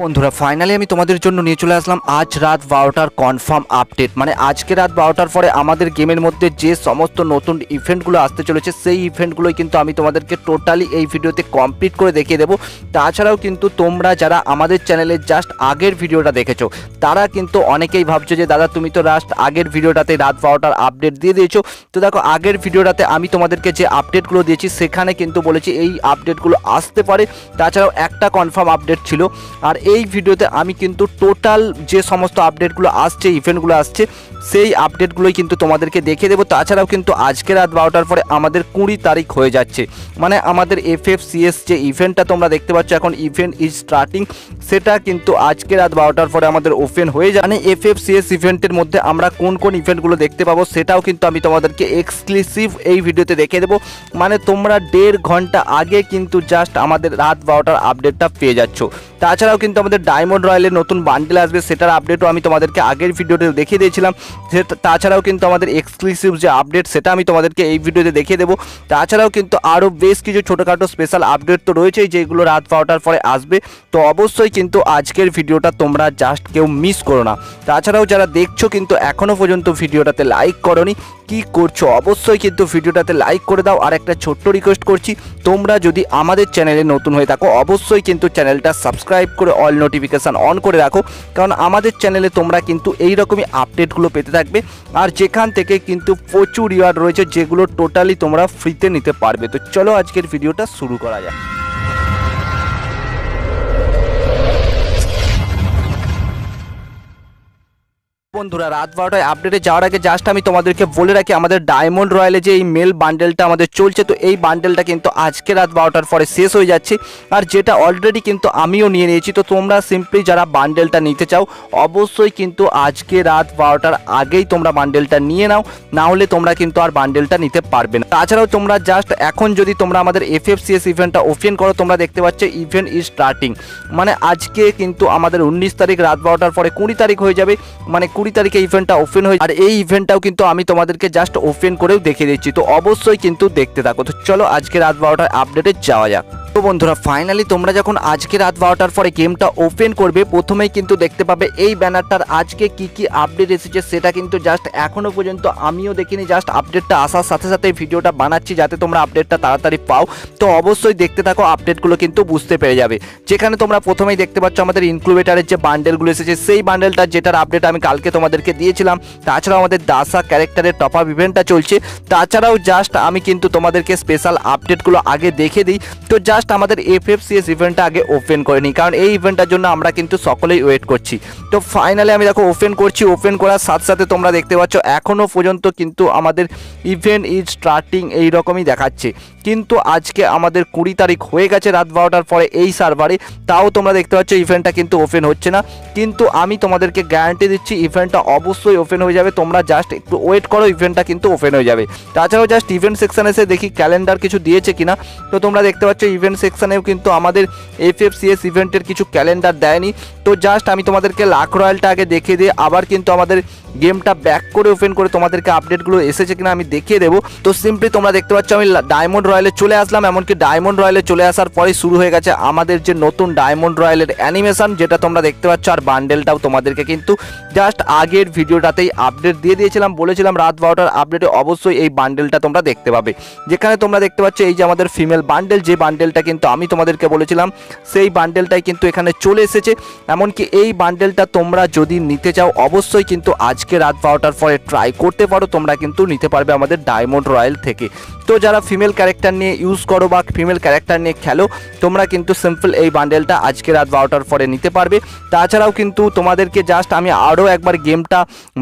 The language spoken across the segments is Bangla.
বন্ধুরা ফাইনালি আমি তোমাদের জন্য নিয়ে চলে আসলাম আজ রাত 12টার কনফার্ম আপডেট। মানে আজকে রাত 12টার পরে আমাদের গেমের মধ্যে যে সমস্ত নতুন ইভেন্টগুলো আসতে চলেছে সেই ইভেন্টগুলোই কিন্তু আমি তোমাদেরকে টোটালি এই ভিডিওতে কমপ্লিট করে দেখিয়ে দেবো। তাছাড়াও কিন্তু তোমরা যারা আমাদের চ্যানেলে জাস্ট আগের ভিডিওটা দেখেছো তারা কিন্তু অনেকেই ভাবছো যে দাদা তুমি তো আগের ভিডিওটাতে রাত 12টার আপডেট দিয়ে দিয়েছো। তো দেখো আগের ভিডিওটাতে আমি তোমাদেরকে যে আপডেটগুলো দিয়েছি সেখানে কিন্তু বলেছি এই আপডেটগুলো আসতে পারে। তাছাড়াও একটা কনফার্ম আপডেট ছিল, আর এই ভিডিওতে আমি কিন্তু টোটাল যে সমস্ত আপডেটগুলো আসছে ইভেন্টগুলো আসছে সেই আপডেটগুলোই কিন্তু তোমাদেরকে দেখিয়ে দেবো। তাছাড়াও কিন্তু আজকে রাত 12টার পরে আমাদের 20 তারিখ হয়ে যাচ্ছে, মানে আমাদের FFCS যে ইভেন্টটা তোমরা দেখতে পাচ্ছ এখন ইভেন্ট ইজ স্টার্টিং, সেটা কিন্তু আজকে রাত 12টার পরে আমাদের ওপেন হয়ে যায়। মানে FFCS ইভেন্টের মধ্যে আমরা কোন কোন ইভেন্টগুলো দেখতে পাবো সেটাও কিন্তু আমি তোমাদেরকে এক্সক্লুসিভ এই ভিডিওতে দেখিয়ে দেবো। মানে তোমরা 1.5 ঘন্টা আগে কিন্তু জাস্ট আমাদের রাত 12টার আপডেটটা পেয়ে যাচ্ছ। তাছাড়াও কিন্তু আমাদের ডায়মন্ড রয়্যালের নতুন বান্ডেল আসবে, সেটার আপডেটও আমি তোমাদেরকে আগের ভিডিওতে দেখিয়ে দিয়েছিলাম। তাছাড়াও কিন্তু আমাদের এক্সক্লুসিভ যে আপডেট সেটা আমি তোমাদেরকে এই ভিডিওতে দেখিয়ে দেবো। তাছাড়াও কিন্তু আরও বেশ কিছু ছোটোখাটো স্পেশাল আপডেট তো রয়েছেই যেগুলো রাত 12টার পরে আসবে। তো অবশ্যই কিন্তু আজকের ভিডিওটা তোমরা জাস্ট কেউ মিস করো না। তাছাড়াও যারা দেখছো কিন্তু এখনও পর্যন্ত ভিডিওটাতে লাইক করোনি, কি করছো অবশ্যই কিন্তু ভিডিওটাতে লাইক করে দাও। আর একটা ছোট্ট রিকোয়েস্ট করছি, তোমরা যদি আমাদের চ্যানেলে নতুন হয়ে থাকো অবশ্যই কিন্তু চ্যানেলটা সাবস্ক্রাইব করে অল নোটিফিকেশান অন করে রাখো, কারণ আমাদের চ্যানেলে তোমরা কিন্তু এই রকমই আপডেটগুলো পেতে থাকবে। আর যেখান থেকে কিন্তু প্রচুর রিওয়ার্ড রয়েছে যেগুলো টোটালি তোমরা ফ্রিতে নিতে পারবে। তো চলো আজকের ভিডিওটা শুরু করা যাক। বন্ধুরা রাত 12টায় আপডেটে যাওয়ার আগে জাস্ট আমি তোমাদেরকে বলে রাখি আমাদের ডায়মন্ড রয়্যালে যে এই মেল বান্ডেলটা আমাদের চলছে, তো এই বান্ডেলটা কিন্তু আজকে রাত 12টার পরে শেষ হয়ে যাচ্ছে, আর যেটা অলরেডি কিন্তু আমিও নিয়ে নিয়েছি। তো তোমরা সিম্পলি যারা বান্ডেলটা নিতে চাও অবশ্যই কিন্তু আজকে রাত 12টার আগেই তোমরা বান্ডেলটা নিয়ে নাও, না হলে তোমরা কিন্তু আর বান্ডেলটা নিতে পারবে না। তাছাড়াও তোমরা জাস্ট এখন যদি তোমরা আমাদের FFCS ইভেন্টটা ওপেন করো তোমরা দেখতে পাচ্ছ ইভেন্ট ইজ স্টার্টিং। মানে আজকে কিন্তু আমাদের 19 তারিখ রাত 12টার পরে 20 তারিখ হয়ে যাবে, মানে 20 তারিখে ইভেন্টটা ওপেন হয়ে, আর এই ইভেন্টটাও কিন্তু আমি তোমাদেরকে জাস্ট ওপেন করেও দেখিয়ে দিচ্ছি। তো অবশ্যই কিন্তু দেখতে থাকো। তো চলো আজকে রাত 12টার আপডেটে যাওয়া যাক। তো বন্ধুরা ফাইনালি তোমরা যখন আজকে রাত 12টার পরে গেমটা ওপেন করবে প্রথমেই কিন্তু দেখতে পাবে এই ব্যানারটার আজকে কি কি আপডেট এসেছে সেটা কিন্তু জাস্ট এখনও পর্যন্ত আমিও দেখিনি, জাস্ট আপডেটটা আসার সাথে সাথে ভিডিওটা বানাচ্ছি যাতে তোমরা আপডেটটা তাড়াতাড়ি পাও। তো অবশ্যই দেখতে থাকো, আপডেটগুলো কিন্তু বুঝতে পেরে যাবে। যেখানে তোমরা প্রথমেই দেখতে পাচ্ছ আমাদের ইনক্লুবেটারের যে বান্ডেলগুলো এসেছে সেই বান্ডেলটা যেটার আপডেট আমি কালকে তোমাদেরকে দিয়েছিলাম। তাছাড়াও আমাদের দাসা ক্যারেক্টারের টপ আপ ইভেন্টটা চলছে। তাছাড়াও জাস্ট আমি কিন্তু তোমাদেরকে স্পেশাল আপডেটগুলো আগে দেখে দিই। তো জাস্ট আমাদের FFCS ইভেন্টটা আগে ওপেন করে নিই, কারণ এই ইভেন্টটার জন্য আমরা কিন্তু সকলেই ওয়েট করছি। তো ফাইনালি আমি দেখো ওপেন করছি, ওপেন করার সাথে সাথে তোমরা দেখতে পাচ্ছ এখনও পর্যন্ত কিন্তু আমাদের ইভেন্ট ইজ স্টার্টিং এই রকমই দেখাচ্ছে। কিন্তু আজকে আমাদের 20 তারিখ হয়ে গেছে রাত 12টার পরে এই সার্ভারে, তাও তোমরা দেখতে পাচ্ছ ইভেন্টটা কিন্তু ওপেন হচ্ছে না। কিন্তু আমি তোমাদেরকে গ্যারান্টি দিচ্ছি ইভেন্টটা অবশ্যই ওপেন হয়ে যাবে, তোমরা জাস্ট একটু ওয়েট করো, ইভেন্টটা কিন্তু ওপেন হয়ে যাবে। তাছাড়াও জাস্ট ইভেন্ট সেকশানে এসে দেখি ক্যালেন্ডার কিছু দিয়েছে কিনা। তো তোমরা দেখতে পাচ্ছ ইভেন্ট সেকশানেও কিন্তু আমাদের FFCS ইভেন্টের কিছু ক্যালেন্ডার দেয়নি। তো জাস্ট আমি তোমাদেরকে লাক রয়্যালটা আগে দেখিয়ে দিয়ে আবার কিন্তু আমাদের গেমটা ব্যাক করে ওপেন করে তোমাদেরকে আপডেটগুলো এসেছে কিনা আমি দেখিয়ে দেবো। তো সিম্পলি তোমরা দেখতে পাচ্ছ আমি ডায়মন্ড রয়্যালে চলে আসলাম, এমনকি ডায়মন্ড রয়্যালে চলে আসার পরে শুরু হয়ে গেছে আমাদের যে নতুন ডায়মন্ড রয়্যালের অ্যানিমেশন যেটা তোমরা দেখতে পাচ্ছ, আর বান্ডেলটাও তোমাদেরকে কিন্তু জাস্ট আগের ভিডিওটাতেই আপডেট দিয়ে দিয়েছিলাম, বলেছিলাম রাত 12টার আপডেটে অবশ্যই এই বান্ডেলটা তোমরা দেখতে পাবে। যেখানে তোমরা দেখতে পাচ্ছ এই যে আমাদের ফিমেল বান্ডেল, যে বান্ডেলটা কিন্তু আমি তোমাদেরকে বলেছিলাম সেই বান্ডেলটাই কিন্তু এখানে চলে এসেছে। এমনকি এই বান্ডেলটা তোমরা যদি নিতে চাও অবশ্যই কিন্তু আজকে রাত 12টার পরে ট্রাই করতে পারো, তোমরা কিন্তু নিতে পারবে আমাদের ডায়মন্ড রয়্যাল থেকে। তো যারা ফিমেল ক্যারেক্টার নিয়ে ইউজ করো বা ফিমেল ক্যারেক্টার নিয়ে খেলো তোমরা কিন্তু সিম্পল এই বান্ডেলটা আজকে রাত 12টার পরে নিতে পারবে। তাছাড়াও কিন্তু তোমাদেরকে জাস্ট আমি আরও একবার গেমটা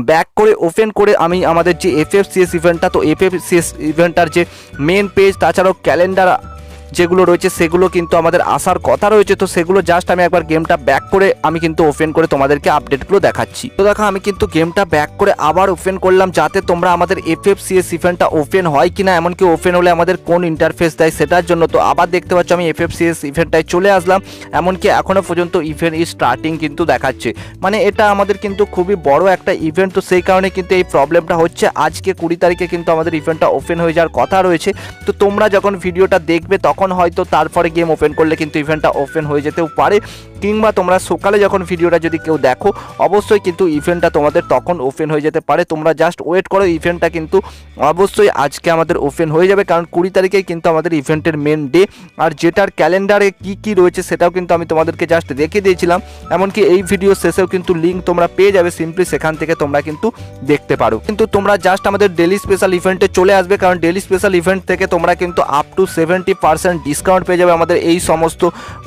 ব্যাক করে ওপেন করে আমি আমাদের যে FFCS ইভেন্টটা, তো FFCS ইভেন্টটার যে মেন পেজ তাছাড়াও ক্যালেন্ডার যেগুলো রয়েছে সেগুলো কিন্তু আমাদের আসার কথা রয়েছে। তো সেগুলো জাস্ট আমি একবার গেমটা ব্যাক করে আমি কিন্তু ওপেন করে তোমাদেরকে আপডেটগুলো দেখাচ্ছি। তো দেখো আমি কিন্তু গেমটা ব্যাক করে আবার ওপেন করলাম যাতে তোমরা আমাদের FFCS ইভেন্টটা ওপেন হয় কিনা, এমনকি ওপেন হলে আমাদের কোন ইন্টারফেস দেয় সেটার জন্য। তো আবার দেখতে পাচ্ছ আমি FFCS ইভেন্টটায় চলে আসলাম, এমনকি এখনও পর্যন্ত ইভেন্ট ইজ স্টার্টিং কিন্তু দেখাচ্ছে। মানে এটা আমাদের কিন্তু খুবই বড় একটা ইভেন্ট, তো সেই কারণে কিন্তু এই প্রবলেমটা হচ্ছে। আজকে 20 তারিখে কিন্তু আমাদের ইভেন্টটা ওপেন হয়ে যাওয়ার কথা রয়েছে। তো তোমরা যখন ভিডিওটা দেখবে তখন হয়তো তারপরে গেম ওপেন করলে কিন্তু ইভেন্টটা ওপেন হয়ে যেতেও পারে। কিংবা তোমরা সকালে যখন ভিডিওটা যদি কেউ দেখো অবশ্যই কিন্তু ইভেন্টটা তোমাদের তখন ওপেন হয়ে যেতে পারে। তোমরা জাস্ট ওয়েট করো, ইভেন্টটা কিন্তু অবশ্যই আজকে আমাদের ওপেন হয়ে যাবে, কারণ 20 তারিখেই কিন্তু আমাদের ইভেন্টের মেন ডে। আর যেটার ক্যালেন্ডারে কি রয়েছে সেটাও কিন্তু আমি তোমাদেরকে জাস্ট দেখিয়ে দিয়েছিলাম, এমনকি এই ভিডিও শেষেও কিন্তু লিঙ্ক তোমরা পেয়ে যাবে, সিম্পলি সেখান থেকে তোমরা কিন্তু দেখতে পারো। কিন্তু তোমরা জাস্ট আমাদের ডেলি স্পেশাল ইভেন্টে চলে আসবে, কারণ ডেলি স্পেশাল ইভেন্ট থেকে তোমরা কিন্তু আপ টু 70% ডিসকাউন্ট পেয়ে যাবে। আমাদের এই সমস্ত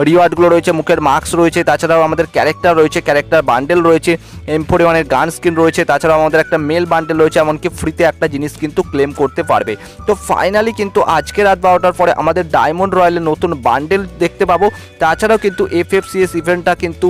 রিওয়ার্ডগুলো রয়েছে, মুখের মাস্ক রয়েছে, তাছাড়াও আমাদের ক্যারেক্টার রয়েছে, ক্যারেক্টার বান্ডেল রয়েছে, M41 এর গান স্কিন রয়েছে, তাছাড়াও আমাদের একটা মেল বান্ডেল রয়েছে, এমনকি ফ্রিতে একটা জিনিস কিন্তু ক্লেম করতে পারবে। তো ফাইনালি কিন্তু আজকে রাত 12টার পরে আমাদের ডায়মন্ড রয়্যালের নতুন বান্ডেল দেখতে পাবো। তাছাড়াও কিন্তু FFCS ইভেন্টটা কিন্তু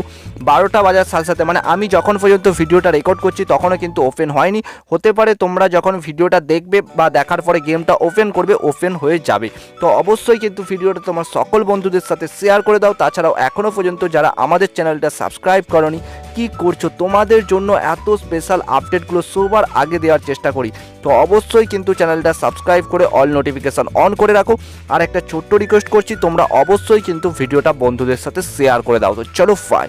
12টা বাজার সাথে সাথে, মানে আমি যখন পর্যন্ত ভিডিওটা রেকর্ড করছি তখনও কিন্তু ওপেন হয়নি, হতে পারে তোমরা যখন ভিডিওটা দেখবে বা দেখার পরে গেমটা ওপেন করবে ওপেন হয়ে যাবে। তো অবশ্যই কিন্তু ভিডিওটা তোমার সকল বন্ধুদের সাথে শেয়ার করে দাও। তাছাড়াও এখনও পর্যন্ত যারা আমাদের চ্যানেলটা সাবস্ক্রাইব করনি, কি করছো? তোমাদের জন্য এত স্পেশাল আপডেটগুলো সবার আগে দেওয়ার চেষ্টা করি, তো অবশ্যই কিন্তু চ্যানেলটা সাবস্ক্রাইব করে অল নোটিফিকেশান অন করে রাখো। আর একটা ছোট্ট রিকোয়েস্ট করছি, তোমরা অবশ্যই কিন্তু ভিডিওটা বন্ধুদের সাথে শেয়ার করে দাও। তো চলো বাই।